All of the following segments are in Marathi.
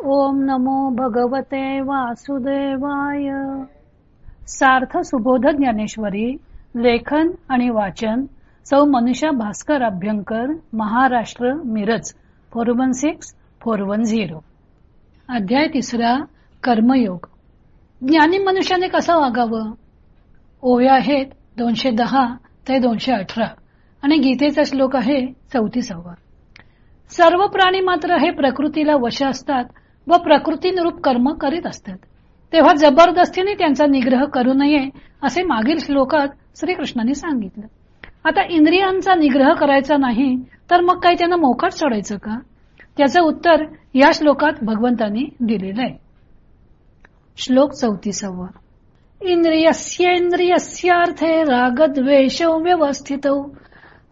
ओम नमो भगवते वासुदेवाय. सार्थ सुबोध ज्ञानेश्वरी. लेखन आणि वाचन सौ मनीषा भास्कर अभ्यंकर, महाराष्ट्र, मिरज 416410. अध्याय 3. कर्मयोग. ज्ञानी मनुष्याने कसं वागावं. ओव्या आहेत 210 ते 218 आणि गीतेचा श्लोक आहे 34. सर्व प्राणी मात्र हे प्रकृतीला वश असतात व प्रकृतीनुरूप कर्म करीत असतात. तेव्हा जबरदस्तीने त्यांचा निग्रह करू नये असे मागील श्लोकात श्रीकृष्णांनी सांगितलं. आता इंद्रियांचा निग्रह करायचा नाही तर मग काही त्यांना मोकाट सोडायचं का? त्याचं उत्तर या श्लोकात भगवंतांनी दिलेलं आहे. श्लोक 34. इंद्रियस्येंद्रियस्यार्थे रागद्वेषौ व्यवस्थितौ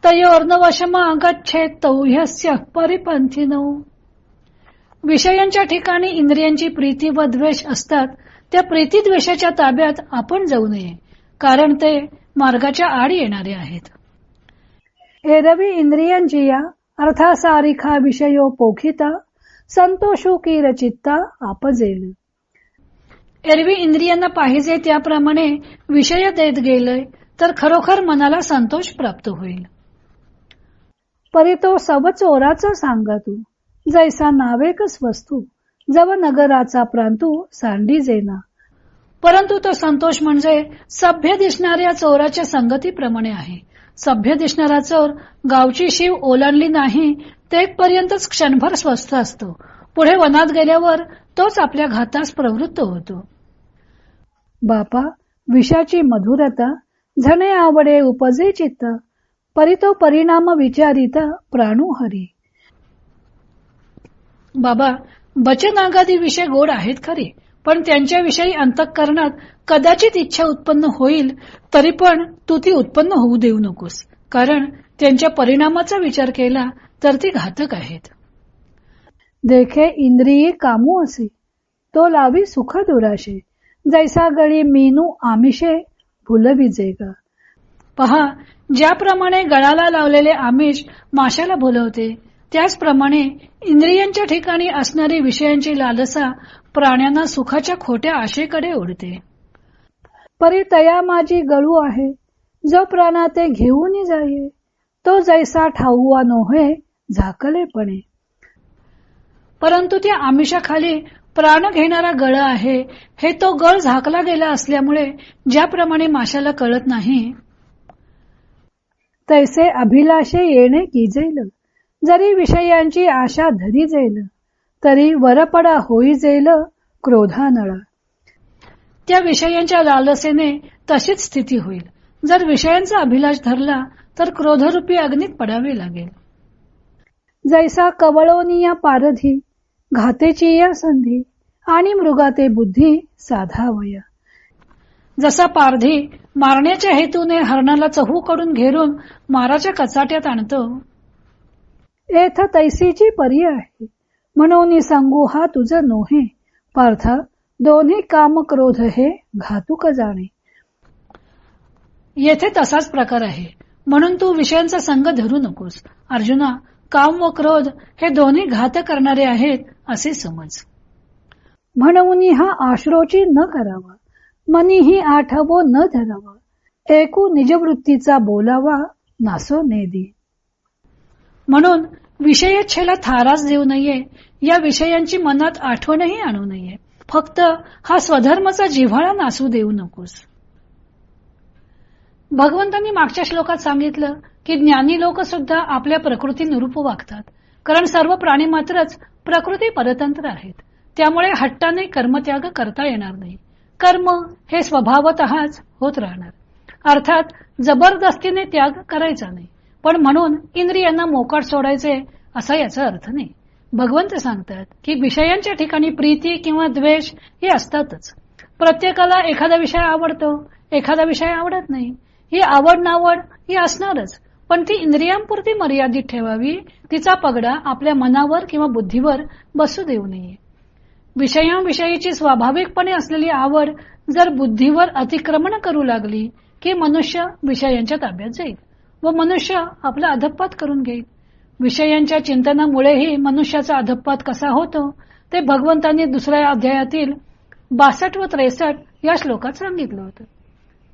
तयोर्नवशमागच्छेत्तौ ह्यस्य परिपंथिनौ. विषयांच्या ठिकाणी इंद्रियांची प्रीती व द्वेष असतात. त्या प्रीती द्वेषाच्या ताब्यात आपण जाऊ नये, कारण ते मार्गाच्या आड येणारे आहेत. एरवी इंद्रियांजिया अर्थासारिखा विषयो पोखिता संतोषू की रचित्ता आपजेल. एरवी इंद्रियांना पाहिजे त्याप्रमाणे विषय देत गेले तर खरोखर मनाला संतोष प्राप्त होईल. परितो सब चोराचा सांगा तू, जैसा नावेकस वस्तू जव नगराचा प्रांतू सांडी जेना. परंतु तो संतोष म्हणजे सभ्य दिसणाऱ्या चोराच्या संगतीप्रमाणे आहे. सभ्य दिसणारा चोर गावची शीव ओलांडली नाही तेथपर्यंतच क्षणभर स्वस्थ असतो. पुढे वनात गेल्यावर तोच आपल्या घातास प्रवृत्त होतो. बापा, विषाची मधुरता झणे आवडे उपजे चित्त, परितो परिणाम विचारिता प्राणू हरी. बाबा, बचनागादी विषय गोड आहेत खरे, पण त्यांच्याविषयी अंतःकरणात कदाचित इच्छा उत्पन्न होईल तरी पण तू ती उत्पन्न होऊ देऊ नकोस, कारण त्यांच्या परिणामाचा विचार केला तर ती घातक आहेत. देखे इंद्रिये कामू असे, तो लावी सुख दुराशे, जैसा गळी मीनू आमिषे भुलविजेगा. पहा, ज्याप्रमाणे गळाला लावलेले आमिष माशाला भुलवते, त्याचप्रमाणे इंद्रियांच्या ठिकाणी असणारी विषयांची लालसा प्राण्यांना सुखाच्या खोट्या आशेकडे ओढते. परी तया माझी गळू आहे, जो प्राणा ते घेऊन जाये, तो जैसा ठाऊवा नोहे झाकलेपणे. परंतु त्या आमिषाखाली प्राण घेणारा गळ आहे, हे तो गळ झाकला गेला असल्यामुळे ज्याप्रमाणे माशाला कळत नाही, तैसे अभिलाषे येणे कीजेल, जरी विषयांची आशा धरी जेल, तरी वरपडा होई जेल क्रोधानळा. त्या विषयांच्या लालसेने तशीच स्थिती होईल. जर विषयांचा अभिलाष धरला तर क्रोधरूपी अग्नीत पडावे लागेल. जैसा कवळोनिया पारधी घातेची या संधी, आणि मृगाते बुद्धी साधावया. जसा पारधी मारण्याच्या हेतूने हरणाला चहूकडून घेरून माराच्या कचाट्यात आणतो, एथ तैसीची परी आहे, म्हणून सांगू हा तुझ नोहे, पार्थ दोन्ही काम क्रोध हे घातुक जाणे. येथे तसाच प्रकार आहे, म्हणून तू विषयांचा संग धरू नकोस. अर्जुना, काम व क्रोध हे दोन्ही घात करणारे आहेत असे समज. म्हणून हा आश्रोची न करावा, मनीही आठवो न धरावा, एकू निजवृत्तीचा बोलावा नासो नेदी. म्हणून विषयेच्छेला थारास देऊ नये, या विषयांची मनात आठवणही आणू नये. फक्त हा स्वधर्माचा जिव्हाळा नासू देऊ नकोस. भगवंतांनी मागच्या श्लोकात सांगितलं की ज्ञानी लोक सुद्धा आपल्या प्रकृतीनुरूप वागतात, कारण सर्व प्राणी मात्रच प्रकृती परतंत्र आहेत. त्यामुळे हट्टाने कर्मत्याग करता येणार नाही. कर्म हे स्वभावतःच होत राहणार. अर्थात जबरदस्तीने त्याग करायचा नाही, पण म्हणून इंद्रियांना मोकाट सोडायचे असा याचा अर्थ नाही. भगवंत सांगतात की विषयांच्या ठिकाणी प्रीती किंवा द्वेष हे असतातच. प्रत्येकाला एखादा विषय आवडतो, एखादा विषय आवडत नाही. ही आवड नावड ही असणारच, पण ती इंद्रियांपुरती मर्यादित ठेवावी. तिचा पगडा आपल्या मनावर किंवा बुद्धीवर बसू देऊ नये. विषयांविषयीची स्वाभाविकपणे असलेली आवड जर बुद्धीवर अतिक्रमण करू लागली की मनुष्य विषयांच्या ताब्यात जाईल व मनुष्य आपला अधःपात करून घेईल. विषयांच्या चिंतनामुळेही मनुष्याचा अधःपात कसा होतो ते भगवंतांनी दुसऱ्या अध्यायातील 62 व 63 या श्लोकात सांगितलं होतं.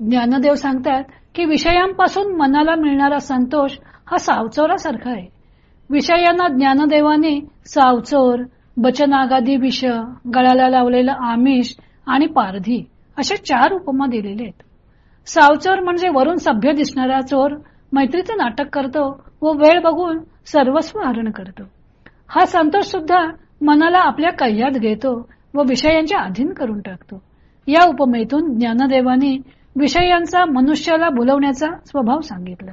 ज्ञानदेव सांगतात की विषयांपासून मनाला मिळणारा संतोष हा सावचोरासारखा आहे. विषयांना ज्ञानदेवाने सावचोर, बचनागादी विष, गळ्याला लावलेलं आमिष आणि पारधी अशा 4 उपमा दिलेले आहेत. सावचोर म्हणजे वरून सभ्य दिसणारा चोर मैत्रीचं नाटक करतो व वेळ बघून सर्वस्व हरण करतो. हा संतोष सुद्धा मनाला आपल्या कह्यात घेतो व विषयांच्या अधीन करून टाकतो. या उपमेतून ज्ञानदेवाने विषयांचा मनुष्याला भुलवण्याचा स्वभाव सांगितला.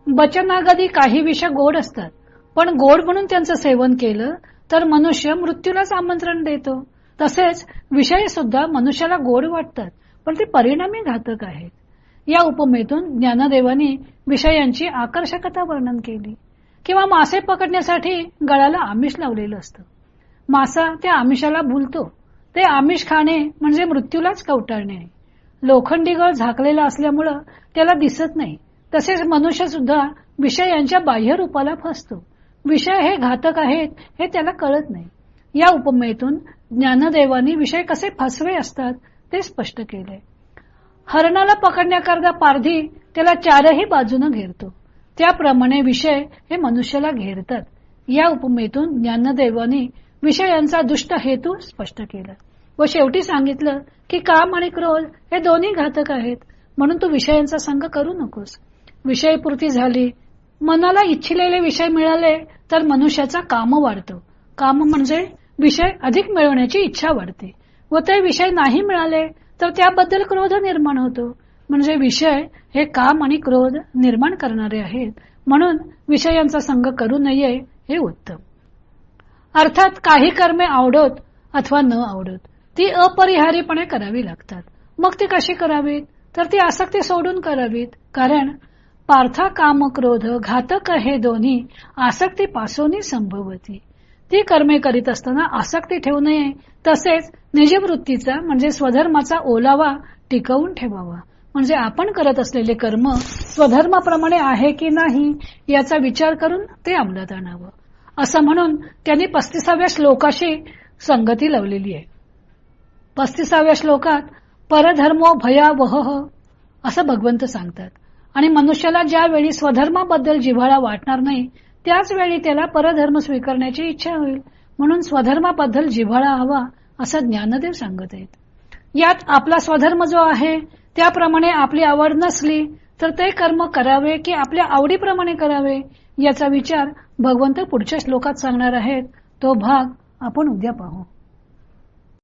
बचनागदी काही विष गोड असतात, पण गोड म्हणून त्यांचं सेवन केलं तर मनुष्य मृत्यूलाच आमंत्रण देतो. तसेच विषय सुद्धा मनुष्याला गोड वाटतात, पण ते परिणामी घातक आहेत. या उपमेतून ज्ञानदेवाने विषयांची आकर्षकता वर्णन केली. किंवा मासे पकडण्यासाठी गळ्याला आमिष लावलेलं असतं. मासा त्या आमिषाला भुलतो. ते आमिष खाणे म्हणजे मृत्यूलाच कवटाळणे. लोखंडी गळ झाकलेला असल्यामुळं त्याला दिसत नाही. तसेच मनुष्य सुद्धा विषयांच्या बाह्य रूपाला फसतो. विषय हे घातक आहेत हे त्याला कळत नाही. या उपमेतून ज्ञानदेवानी विषय कसे फसवे असतात ते स्पष्ट केले. हरणाला पकडण्याकरता पारधी त्याला 4ही बाजूने घेरतो, त्याप्रमाणे विषय हे मनुष्याला घेरतात. या उपमेतून ज्ञानदेवानी विषयांचा दुष्ट हेतू स्पष्ट केला व शेवटी सांगितलं की काम आणि क्रोध हे दोन्ही घातक आहेत, म्हणून तू विषयांचा संग करू नकोस. विषयपूर्ती झाली, मनाला इच्छिलेले विषय मिळाले तर मनुष्याचा काम वाढतो. काम म्हणजे विषय अधिक मिळवण्याची इच्छा वाढते व ते विषय नाही मिळाले तर त्याबद्दल क्रोध निर्माण होतो. म्हणजे विषय हे काम आणि क्रोध निर्माण करणारे आहेत, म्हणून विषयांचा संग करू नये हे उत्तम. अर्थात काही कर्मे आवडोत अथवा न आवडोत ती अपरिहार्यपणे करावी लागतात. मग ती कशी करावीत? तर ती आसक्ती सोडून करावीत. कारण पार्था काम क्रोध घातक हे दोन्ही आसक्तीपासून संभवती. ती कर्मे करीत असताना आसक्ती ठेवू नये. तसेच निजवृत्तीचा म्हणजे स्वधर्माचा ओलावा टिकवून ठेवावा. म्हणजे आपण करत असलेले कर्म स्वधर्माप्रमाणे आहे की नाही याचा विचार करून ते अंमलात आणावं. असं म्हणून त्यांनी 35व्या श्लोकाशी संगती लावलेली आहे. 35व्या श्लोकात परधर्मो भयावह असं भगवंत सांगतात. आणि मनुष्याला ज्या वेळी स्वधर्माबद्दल जिव्हाळा वाटणार नाही त्याच वेळी त्याला परधर्म स्वीकारण्याची इच्छा होईल. म्हणून स्वधर्माबद्दल जिव्हाळा हवा असं ज्ञानदेव सांगत आहेत. यात आपला स्वधर्म जो आहे त्याप्रमाणे आपली आवड नसली तर ते कर्म करावे की आपल्या आवडीप्रमाणे करावे याचा विचार भगवंत पुढच्या श्लोकात सांगणार आहेत. तो भाग आपण उद्या पाहू.